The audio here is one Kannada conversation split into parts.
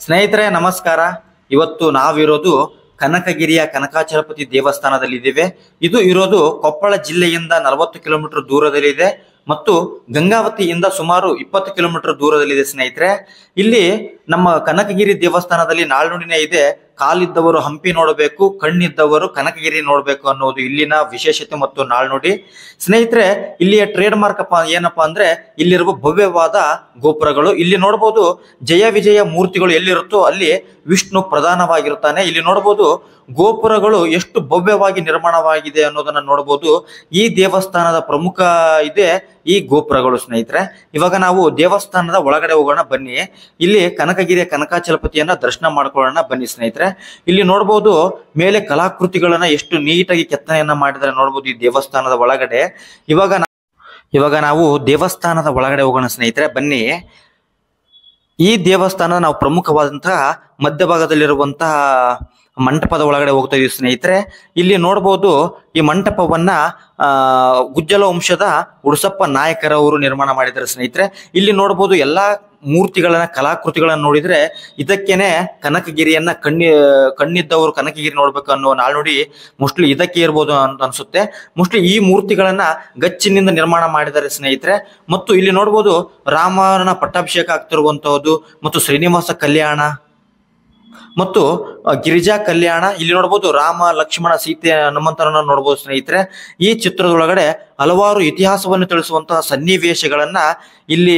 ಸ್ನೇಹಿತರೆ ನಮಸ್ಕಾರ. ಇವತ್ತು ನಾವಿರೋದು ಕನಕಗಿರಿಯ ಕನಕಾಚಲಪತಿ ದೇವಸ್ಥಾನದಲ್ಲಿದ್ದೇವೆ. ಇದು ಇರೋದು ಕೊಪ್ಪಳ ಜಿಲ್ಲೆಯಿಂದ 40 ಕಿಲೋಮೀಟರ್ ದೂರದಲ್ಲಿದೆ ಮತ್ತು ಗಂಗಾವತಿಯಿಂದ ಸುಮಾರು 20 ಕಿಲೋಮೀಟರ್ ದೂರದಲ್ಲಿದೆ. ಸ್ನೇಹಿತರೆ, ಇಲ್ಲಿ ನಮ್ಮ ಕನಕಗಿರಿ ದೇವಸ್ಥಾನದಲ್ಲಿ ನಾಳ್ನುಡಿನೇ ಇದೆ, ಕಾಲಿದ್ದವರು ಹಂಪಿ ನೋಡಬೇಕು, ಕಣ್ಣಿದ್ದವರು ಕನಕಗಿರಿ ನೋಡಬೇಕು ಅನ್ನೋದು ಇಲ್ಲಿನ ವಿಶೇಷತೆ ಮತ್ತು ನಾಳ್ನುಡಿ. ಸ್ನೇಹಿತರೆ, ಇಲ್ಲಿಯ ಟ್ರೇಡ್ ಮಾರ್ಕ್ ಏನಪ್ಪಾ ಅಂದ್ರೆ ಇಲ್ಲಿರುವ ಭವ್ಯವಾದ ಗೋಪುರಗಳು. ಇಲ್ಲಿ ನೋಡಬಹುದು ಜಯ ವಿಜಯ ಮೂರ್ತಿಗಳು ಎಲ್ಲಿರುತ್ತೋ ಅಲ್ಲಿ ವಿಷ್ಣು ಪ್ರಧಾನವಾಗಿರುತ್ತಾನೆ. ಇಲ್ಲಿ ನೋಡಬಹುದು ಗೋಪುರಗಳು ಎಷ್ಟು ಭವ್ಯವಾಗಿ ನಿರ್ಮಾಣವಾಗಿದೆ ಅನ್ನೋದನ್ನ ನೋಡಬಹುದು. ಈ ದೇವಸ್ಥಾನದ ಪ್ರಮುಖ ಇದೆ ಈ ಗೋಪುರಗಳು. ಸ್ನೇಹಿತರೆ, ಇವಾಗ ನಾವು ದೇವಸ್ಥಾನದ ಒಳಗಡೆ ಹೋಗೋಣ ಬನ್ನಿ. ಇಲ್ಲಿ ಕನಕಗಿರಿಯ ಕನಕಾಚಲಪತಿಯನ್ನ ದರ್ಶನ ಮಾಡ್ಕೊಳ್ಳೋಣ ಬನ್ನಿ. ಸ್ನೇಹಿತರೆ, ಇಲ್ಲಿ ನೋಡಬಹುದು ಮೇಲೆ ಕಲಾಕೃತಿಗಳನ್ನ ಎಷ್ಟು ನೀಟಾಗಿ ಕೆತ್ತನೆಯನ್ನ ಮಾಡಿದರೆ ನೋಡಬಹುದು ಈ ದೇವಸ್ಥಾನದ ಒಳಗಡೆ. ಇವಾಗ ನಾವು ದೇವಸ್ಥಾನದ ಒಳಗಡೆ ಹೋಗೋಣ ಸ್ನೇಹಿತರೆ ಬನ್ನಿ. ಈ ದೇವಸ್ಥಾನ ನಾವು ಪ್ರಮುಖವಾದಂತಹ ಮಧ್ಯಭಾಗದಲ್ಲಿರುವಂತಹ ಮಂಟಪದ ಒಳಗಡೆ ಹೋಗ್ತಾ ಇದೀವಿ ಸ್ನೇಹಿತರೆ. ಇಲ್ಲಿ ನೋಡಬಹುದು ಈ ಮಂಟಪವನ್ನ ಗುಜ್ಜಲ ವಂಶದ ಉಡುಸಪ್ಪ ನಾಯಕರವರು ನಿರ್ಮಾಣ ಮಾಡಿದ್ದಾರೆ ಸ್ನೇಹಿತರೆ. ಇಲ್ಲಿ ನೋಡಬಹುದು ಎಲ್ಲಾ ಮೂರ್ತಿಗಳನ್ನ ಕಲಾಕೃತಿಗಳನ್ನ ನೋಡಿದ್ರೆ ಇದಕ್ಕೇನೆ ಕನಕಗಿರಿಯನ್ನ ಕಣ್ಣಿದ್ದವರು ಕನಕಗಿರಿ ನೋಡ್ಬೇಕು ಅನ್ನೋ ನಾಳ್ನುಡಿ ಮೋಸ್ಟ್ಲಿ ಇದಕ್ಕೆ ಇರ್ಬೋದು ಅಂತ ಅನ್ಸುತ್ತೆ. ಮೋಸ್ಟ್ಲಿ ಈ ಮೂರ್ತಿಗಳನ್ನ ಗಚ್ಚಿನಿಂದ ನಿರ್ಮಾಣ ಮಾಡಿದ್ದಾರೆ ಸ್ನೇಹಿತರೆ. ಮತ್ತು ಇಲ್ಲಿ ನೋಡಬಹುದು ರಾಮನ ಪಟ್ಟಾಭಿಷೇಕ ಆಗ್ತಿರುವಂತಹದ್ದು ಮತ್ತು ಶ್ರೀನಿವಾಸ ಕಲ್ಯಾಣ ಮತ್ತು ಗಿರಿಜಾ ಕಲ್ಯಾಣ. ಇಲ್ಲಿ ನೋಡಬಹುದು ರಾಮ ಲಕ್ಷ್ಮಣ ಸೀತೆ ಹನುಮಂತರನ್ನ ನೋಡಬಹುದು ಸ್ನೇಹಿತರೆ. ಈ ಚಿತ್ರದೊಳಗಡೆ ಹಲವಾರು ಇತಿಹಾಸವನ್ನು ತಿಳಿಸುವಂತಹ ಸನ್ನಿವೇಶಗಳನ್ನ ಇಲ್ಲಿ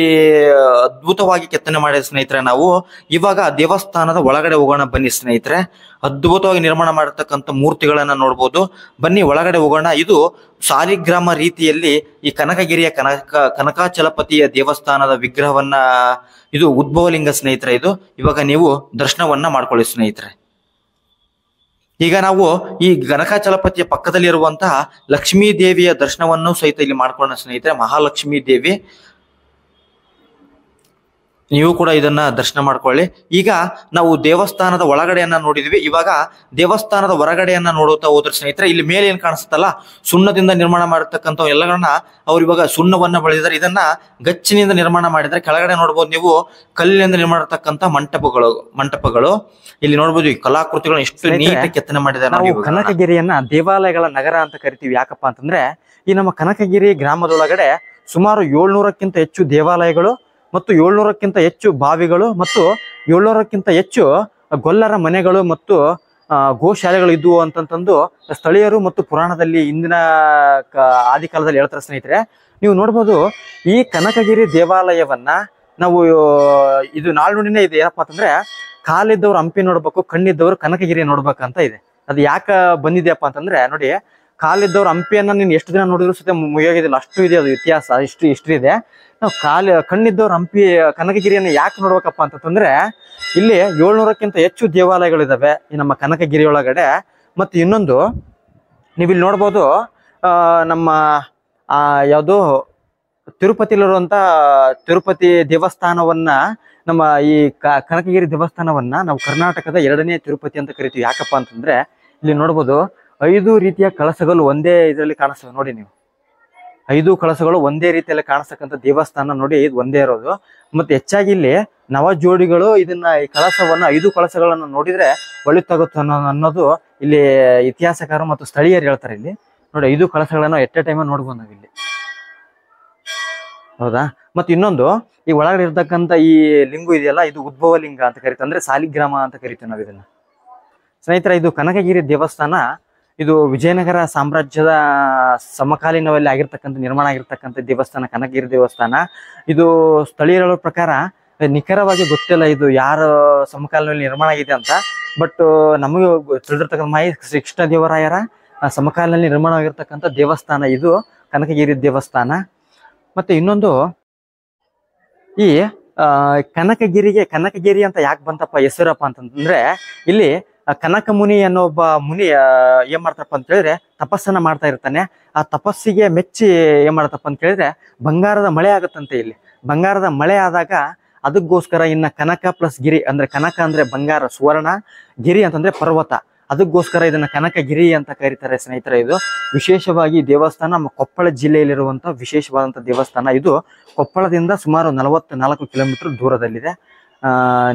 ಅದ್ಭುತವಾಗಿ ಕೆತ್ತನೆ ಮಾಡಿದ ಸ್ನೇಹಿತರೆ. ನಾವು ಇವಾಗ ದೇವಸ್ಥಾನದ ಒಳಗಡೆ ಹೋಗೋಣ ಬನ್ನಿ ಸ್ನೇಹಿತರೆ. ಅದ್ಭುತವಾಗಿ ನಿರ್ಮಾಣ ಮಾಡಿರ್ತಕ್ಕಂಥ ಮೂರ್ತಿಗಳನ್ನ ನೋಡ್ಬೋದು. ಬನ್ನಿ ಒಳಗಡೆ ಹೋಗೋಣ. ಇದು ಸಾಲಿಗ್ರಾಮ ರೀತಿಯಲ್ಲಿ ಈ ಕನಕಗಿರಿಯ ಕನಕಾಚಲಪತಿಯ ದೇವಸ್ಥಾನದ ವಿಗ್ರಹವನ್ನ, ಇದು ಉದ್ಭವಲಿಂಗ ಸ್ನೇಹಿತರೆ. ಇದು ಇವಾಗ ನೀವು ದರ್ಶನವನ್ನ ಮಾಡ್ಕೊಳ್ಳಿ ಸ್ನೇಹಿತರೆ. ಈಗ ನಾವು ಈ ಕನಕಾಚಲಪತಿಯ ಪಕ್ಕದಲ್ಲಿ ಇರುವಂತಹ ಲಕ್ಷ್ಮೀ ದೇವಿಯ ದರ್ಶನವನ್ನು ಸಹಿತ ಇಲ್ಲಿ ಮಾಡ್ಕೊಳ್ಳೋಣ ಸ್ನೇಹಿತರೆ. ಮಹಾಲಕ್ಷ್ಮೀ ದೇವಿ, ನೀವು ಕೂಡ ಇದನ್ನ ದರ್ಶನ ಮಾಡ್ಕೊಳ್ಳಿ. ಈಗ ನಾವು ದೇವಸ್ಥಾನದ ಒಳಗಡೆಯನ್ನ ನೋಡಿದ್ವಿ. ಇವಾಗ ದೇವಸ್ಥಾನದ ಹೊರಗಡೆಯನ್ನ ನೋಡುತ್ತಾ ಹೋದ್ರೆ ಸ್ನೇಹಿತರೆ, ಇಲ್ಲಿ ಮೇಲೆ ಏನ್ ಕಾಣಿಸುತ್ತಲ್ಲ ಸುಣ್ಣದಿಂದ ನಿರ್ಮಾಣ ಮಾಡಿರ್ತಕ್ಕಂಥ ಎಲ್ಲಗಳನ್ನ ಅವ್ರು ಇವಾಗ ಸುಣ್ಣವನ್ನ ಬಳಸಿದ್ದಾರೆ. ಇದನ್ನ ಗಚ್ಚಿನಿಂದ ನಿರ್ಮಾಣ ಮಾಡಿದ್ದಾರೆ. ಕೆಳಗಡೆ ನೋಡ್ಬೋದು ನೀವು ಕಲ್ಲಿನಿಂದ ನಿರ್ಮಾಣ ಮಾಡಿರ್ತಕ್ಕಂಥ ಮಂಟಪಗಳು. ಇಲ್ಲಿ ನೋಡ್ಬೋದು ಈ ಕಲಾಕೃತಿಗಳನ್ನ ಎಷ್ಟು ನೀಟಾಗಿ ಕೆತ್ತನೆ ಮಾಡಿದ್ದಾರೆ. ನಾವು ಕನಕಗಿರಿಯನ್ನ ದೇವಾಲಯಗಳ ನಗರ ಅಂತ ಕರಿತೀವಿ. ಯಾಕಪ್ಪ ಅಂತಂದ್ರೆ ಈ ನಮ್ಮ ಕನಕಗಿರಿ ಗ್ರಾಮದೊಳಗಡೆ ಸುಮಾರು 700ಕ್ಕಿಂತ ಹೆಚ್ಚು ದೇವಾಲಯಗಳು ಮತ್ತು 700ಕ್ಕಿಂತ ಹೆಚ್ಚು ಬಾವಿಗಳು ಮತ್ತು 700ಕ್ಕಿಂತ ಹೆಚ್ಚು ಗೊಲ್ಲರ ಮನೆಗಳು ಮತ್ತು ಗೋಶಾಲೆಗಳು ಇದ್ವು ಅಂತಂತಂದು ಸ್ಥಳೀಯರು ಮತ್ತು ಪುರಾಣದಲ್ಲಿ ಇಂದಿನ ಆದಿಕಾಲದಲ್ಲಿ ಹೇಳ್ತಾರೆ ಸ್ನೇಹಿತರೆ. ನೀವು ನೋಡ್ಬೋದು ಈ ಕನಕಗಿರಿ ದೇವಾಲಯವನ್ನ ನಾವು ಇದು ನಾಳ್ನುಡಿನೇ ಇದೆ. ಏನಪ್ಪಾ ಅಂತಂದ್ರೆ ಕಾಲಿದ್ದವ್ರು ಹಂಪಿ ನೋಡ್ಬೇಕು, ಕಣ್ಣಿದ್ದವರು ಕನಕಗಿರಿ ನೋಡ್ಬೇಕಂತ ಇದೆ. ಅದು ಯಾಕೆ ಬಂದಿದೆಯಪ್ಪ ಅಂತಂದ್ರೆ ನೋಡಿ, ಕಾಲಿದ್ದವ್ರು ಹಂಪಿಯನ್ನ ನೀನು ಎಷ್ಟು ದಿನ ನೋಡಿದ್ರು ಸಹಿತ ಮುಗಿಯೋದಿಲ್ಲ, ಅಷ್ಟು ಇದೆ ಅದು ಇತಿಹಾಸ, ಇಷ್ಟು ಇದೆ. ನಾವು ಕಣ್ಣಿದ್ದವ್ರು ಹಂಪಿ ಕನಕಗಿರಿಯನ್ನು ಯಾಕೆ ನೋಡ್ಬೇಕಪ್ಪ ಅಂತಂದ್ರೆ ಇಲ್ಲಿ 700ಕ್ಕಿಂತ ಹೆಚ್ಚು ದೇವಾಲಯಗಳಿದಾವೆ ಈ ನಮ್ಮ ಕನಕಗಿರಿ ಒಳಗಡೆ. ಮತ್ತು ಇನ್ನೊಂದು ನೀವಿಲ್ಲಿ ನೋಡ್ಬೋದು ನಮ್ಮ ಯಾವುದು ತಿರುಪತಿಲಿರುವಂತ ತಿರುಪತಿ ದೇವಸ್ಥಾನವನ್ನ, ನಮ್ಮ ಈ ಕನಕಗಿರಿ ದೇವಸ್ಥಾನವನ್ನ ನಾವು ಕರ್ನಾಟಕದ 2ನೇ ತಿರುಪತಿ ಅಂತ ಕರಿತೀವಿ. ಯಾಕಪ್ಪ ಅಂತಂದ್ರೆ ಇಲ್ಲಿ ನೋಡ್ಬೋದು 5 ರೀತಿಯ ಕಳಸಗಳು ಒಂದೇ ಇದರಲ್ಲಿ ಕಾಣಿಸ್ತವೆ ನೋಡಿ. ನೀವು 5 ಕಳಸಗಳು ಒಂದೇ ರೀತಿಯಲ್ಲಿ ಕಾಣಿಸ್ತಕ್ಕಂಥ ದೇವಸ್ಥಾನ ನೋಡಿ, ಇದು ಒಂದೇ ಇರೋದು. ಮತ್ತೆ ಹೆಚ್ಚಾಗಿ ಇಲ್ಲಿ ನವ ಜೋಡಿಗಳು ಇದನ್ನ ಈ ಕಳಸವನ್ನ 5 ಕಳಸಗಳನ್ನ ನೋಡಿದ್ರೆ ಒಳಿತಾಗುತ್ತೆ ಅನ್ನೋದು ಇಲ್ಲಿ ಇತಿಹಾಸಕಾರರು ಮತ್ತು ಸ್ಥಳೀಯರು ಹೇಳ್ತಾರೆ. ಇಲ್ಲಿ ನೋಡಿ 5 ಕಳಸಗಳನ್ನ ಎಟ್ ಎ ಟೈಮ್ ನೋಡ್ಬೋದು ನಾವಿಲ್ಲಿ, ಹೌದಾ. ಮತ್ತೆ ಇನ್ನೊಂದು ಈ ಒಳಗಡೆ ಇರ್ತಕ್ಕಂಥ ಈ ಲಿಂಗು ಇದೆಯಲ್ಲ, ಇದು ಉದ್ಭವ ಲಿಂಗ ಅಂತ ಕರಿತೀವಿ, ಅಂದ್ರೆ ಸಾಲಿಗ್ರಾಮ ಅಂತ ಕರಿತೀವಿ ನಾವು ಇದನ್ನ ಸ್ನೇಹಿತರೆ. ಇದು ಕನಕಗಿರಿ ದೇವಸ್ಥಾನ ಇದು ವಿಜಯನಗರ ಸಾಮ್ರಾಜ್ಯದ ಸಮಕಾಲೀನದಲ್ಲಿ ನಿರ್ಮಾಣ ಆಗಿರ್ತಕ್ಕಂಥ ದೇವಸ್ಥಾನ ಕನಕಗಿರಿ ದೇವಸ್ಥಾನ. ಇದು ಸ್ಥಳೀಯರ ಪ್ರಕಾರ ನಿಖರವಾಗಿ ಗೊತ್ತಿಲ್ಲ ಇದು ಯಾರ ಸಮಕಾಲೀನದಲ್ಲಿ ನಿರ್ಮಾಣ ಆಗಿದೆ ಅಂತ. ಬಟ್ ನಮಗೆ ತಿಳಿದಿರ್ತಕ್ಕಂಥ ಮಾಹಿತಿ ಶ್ರೀ ಕೃಷ್ಣದೇವರಾಯರ ಸಮಕಾಲೀನಲ್ಲಿ ನಿರ್ಮಾಣ ಆಗಿರ್ತಕ್ಕಂಥ ದೇವಸ್ಥಾನ ಇದು ಕನಕಗಿರಿ ದೇವಸ್ಥಾನ. ಮತ್ತೆ ಇನ್ನೊಂದು ಈ ಕನಕಗಿರಿ ಅಂತ ಯಾಕೆ ಬಂತಪ್ಪ ಹೆಸರಪ್ಪ ಅಂತಂದ್ರೆ, ಇಲ್ಲಿ ಕನಕ ಮುನಿ ಅನ್ನೋ ಒಬ್ಬ ಮುನಿ ಏನ್ ಮಾಡ್ತಪ್ಪ ಅಂತ ಹೇಳಿದ್ರೆ ತಪಸ್ಸನ್ನ ಮಾಡ್ತಾ ಇರ್ತಾನೆ. ಆ ತಪಸ್ಸಿಗೆ ಮೆಚ್ಚಿ ಏನ್ ಮಾಡ್ತಪ್ಪ ಅಂತ ಹೇಳಿದ್ರೆ ಬಂಗಾರದ ಮಳೆ ಆಗುತ್ತಂತೆ. ಇಲ್ಲಿ ಬಂಗಾರದ ಮಳೆ ಆದಾಗ ಅದಕ್ಕೋಸ್ಕರ ಇನ್ನ ಕನಕ ಪ್ಲಸ್ ಗಿರಿ, ಅಂದ್ರೆ ಕನಕ ಅಂದ್ರೆ ಬಂಗಾರ, ಸುವರ್ಣ, ಗಿರಿ ಅಂತಂದ್ರೆ ಪರ್ವತ, ಅದಕ್ಕೋಸ್ಕರ ಇದನ್ನ ಕನಕಗಿರಿ ಅಂತ ಕರೀತಾರೆ ಸ್ನೇಹಿತರೆ. ಇದು ವಿಶೇಷವಾಗಿ ದೇವಸ್ಥಾನ ನಮ್ಮ ಕೊಪ್ಪಳ ಜಿಲ್ಲೆಯಲ್ಲಿರುವಂತಹ ವಿಶೇಷವಾದಂತಹ ದೇವಸ್ಥಾನ. ಇದು ಕೊಪ್ಪಳದಿಂದ ಸುಮಾರು 44 ಕಿಲೋಮೀಟರ್ ದೂರದಲ್ಲಿದೆ.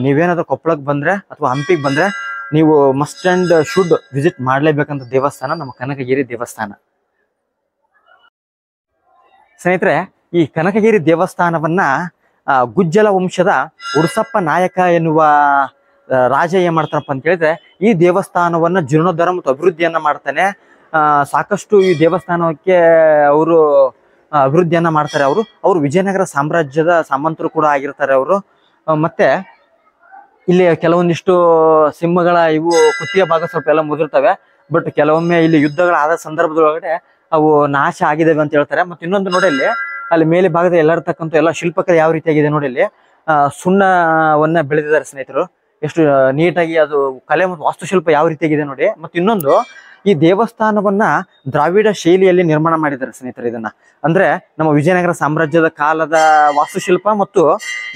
ನೀವೇನಾದ್ರೂ ಕೊಪ್ಪಳಕ್ಕೆ ಬಂದ್ರೆ ಅಥವಾ ಹಂಪಿಗೆ ಬಂದ್ರೆ ನೀವು ಮಸ್ಟ್ ಅಂಡ್ ಶುಡ್ ವಿಸಿಟ್ ಮಾಡ್ಲೇಬೇಕಂತ ದೇವಸ್ಥಾನ ನಮ್ಮ ಕನಕಗಿರಿ ದೇವಸ್ಥಾನ. ಸ್ನೇಹಿತರೆ, ಈ ಕನಕಗಿರಿ ದೇವಸ್ಥಾನವನ್ನ ಗುಜ್ಜಲ ವಂಶದ ಉಡುಸಪ್ಪ ನಾಯಕ ಎನ್ನುವ ರಾಜ ಏನ್ ಮಾಡ್ತಾರಪ್ಪ ಅಂತ ಹೇಳಿದ್ರೆ ಈ ದೇವಸ್ಥಾನವನ್ನ ಜೀರ್ಣೋದ್ಧಾರ ಮತ್ತು ಅಭಿವೃದ್ಧಿಯನ್ನ ಮಾಡ್ತಾನೆ. ಸಾಕಷ್ಟು ಈ ದೇವಸ್ಥಾನಕ್ಕೆ ಅವರು ಅಭಿವೃದ್ಧಿಯನ್ನ ಮಾಡ್ತಾರೆ. ಅವರು ವಿಜಯನಗರ ಸಾಮ್ರಾಜ್ಯದ ಸಾಮಂತರು ಕೂಡ ಆಗಿರ್ತಾರೆ ಅವರು. ಮತ್ತೆ ಇಲ್ಲಿ ಕೆಲವೊಂದಿಷ್ಟು ಸಿಂಹಗಳ ಇವು ಕುತ್ತಿಗೆ ಭಾಗ ಸ್ವಲ್ಪ ಎಲ್ಲ ಮುದಿರ್ತವೆ. ಬಟ್ ಕೆಲವೊಮ್ಮೆ ಇಲ್ಲಿ ಯುದ್ಧಗಳಾದ ಸಂದರ್ಭದೊಳಗಡೆ ಅವು ನಾಶ ಆಗಿದ್ದಾವೆ ಅಂತ ಹೇಳ್ತಾರೆ. ಮತ್ತೆ ಇನ್ನೊಂದು ನೋಡಿ ಅಲ್ಲಿ ಮೇಲೆ ಭಾಗದ ಎಲ್ಲರ್ತಕ್ಕಂಥ ಎಲ್ಲ ಶಿಲ್ಪಕಲೆ ಯಾವ ರೀತಿಯಾಗಿದೆ ನೋಡಿ, ಇಲ್ಲಿ ಸುಣ್ಣವನ್ನ ಬೆಳೆದಿದ್ದಾರೆ ಸ್ನೇಹಿತರು. ಎಷ್ಟು ನೀಟಾಗಿ ಅದು ಕಲೆ ಮತ್ತು ವಾಸ್ತುಶಿಲ್ಪ ಯಾವ ರೀತಿಯಾಗಿದೆ ನೋಡಿ. ಮತ್ತು ಇನ್ನೊಂದು, ಈ ದೇವಸ್ಥಾನವನ್ನ ದ್ರಾವಿಡ ಶೈಲಿಯಲ್ಲಿ ನಿರ್ಮಾಣ ಮಾಡಿದ್ದಾರೆ ಸ್ನೇಹಿತರೆ. ಇದನ್ನ ಅಂದ್ರೆ ನಮ್ಮ ವಿಜಯನಗರ ಸಾಮ್ರಾಜ್ಯದ ಕಾಲದ ವಾಸ್ತುಶಿಲ್ಪ ಮತ್ತು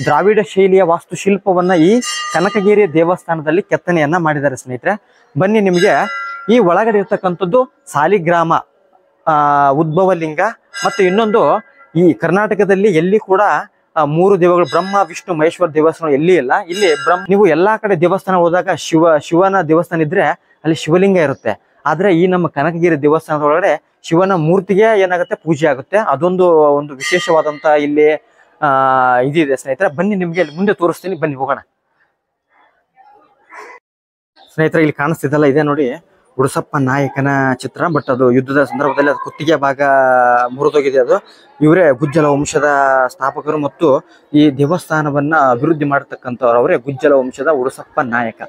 ದ್ರಾವಿಡ ಶೈಲಿಯ ವಾಸ್ತುಶಿಲ್ಪವನ್ನ ಈ ಕನಕಗಿರಿ ದೇವಸ್ಥಾನದಲ್ಲಿ ಕೆತ್ತನೆಯನ್ನ ಮಾಡಿದ್ದಾರೆ ಸ್ನೇಹಿತರೆ. ಬನ್ನಿ, ನಿಮಗೆ ಈ ಒಳಗಡೆ ಇರ್ತಕ್ಕಂಥದ್ದು ಸಾಲಿಗ್ರಾಮ, ಉದ್ಭವಲಿಂಗ, ಮತ್ತು ಇನ್ನೊಂದು ಈ ಕರ್ನಾಟಕದಲ್ಲಿ ಎಲ್ಲಿ ಕೂಡ 3 ದೇವಗಳು ಬ್ರಹ್ಮ ವಿಷ್ಣು ಮಹೇಶ್ವರ ದೇವಸ್ಥಾನ ಎಲ್ಲಿ ಇಲ್ಲ. ಇಲ್ಲಿ ನೀವು ಎಲ್ಲಾ ಕಡೆ ದೇವಸ್ಥಾನ ಹೋದಾಗ ಶಿವನ ದೇವಸ್ಥಾನ ಇದ್ರೆ ಅಲ್ಲಿ ಶಿವಲಿಂಗ ಇರುತ್ತೆ. ಆದ್ರೆ ಈ ನಮ್ಮ ಕನಕಗಿರಿ ದೇವಸ್ಥಾನದ ಒಳಗಡೆ ಶಿವನ ಮೂರ್ತಿಗೆ ಏನಾಗುತ್ತೆ, ಪೂಜೆ ಆಗುತ್ತೆ. ಅದೊಂದು ವಿಶೇಷವಾದಂತ ಇಲ್ಲಿ ಇದಿದೆ ಸ್ನೇಹಿತರೆ. ಬನ್ನಿ, ನಿಮ್ಗೆ ಮುಂದೆ ತೋರಿಸ್ತೀನಿ, ಬನ್ನಿ ಹೋಗೋಣ. ಸ್ನೇಹಿತರೆ, ಇಲ್ಲಿ ಕಾಣಿಸ್ತಿದ್ದಲ್ಲ, ಇದೆ ನೋಡಿ ಉಡುಸಪ್ಪ ನಾಯಕನ ಚಿತ್ರ. ಬಟ್ ಅದು ಯುದ್ಧದ ಸಂದರ್ಭದಲ್ಲಿ ಅದು ಕುತ್ತಿಗೆ ಭಾಗ ಮುರಿದೋಗಿದೆ. ಅದು ಇವರೇ ಗುಜ್ಜಲ ವಂಶದ ಸ್ಥಾಪಕರು ಮತ್ತು ಈ ದೇವಸ್ಥಾನವನ್ನ ಅಭಿವೃದ್ಧಿ ಮಾಡತಕ್ಕಂಥವ್ರು ಅವರೇ ಗುಜ್ಜಲ ವಂಶದ ಉಡುಸಪ್ಪ ನಾಯಕ.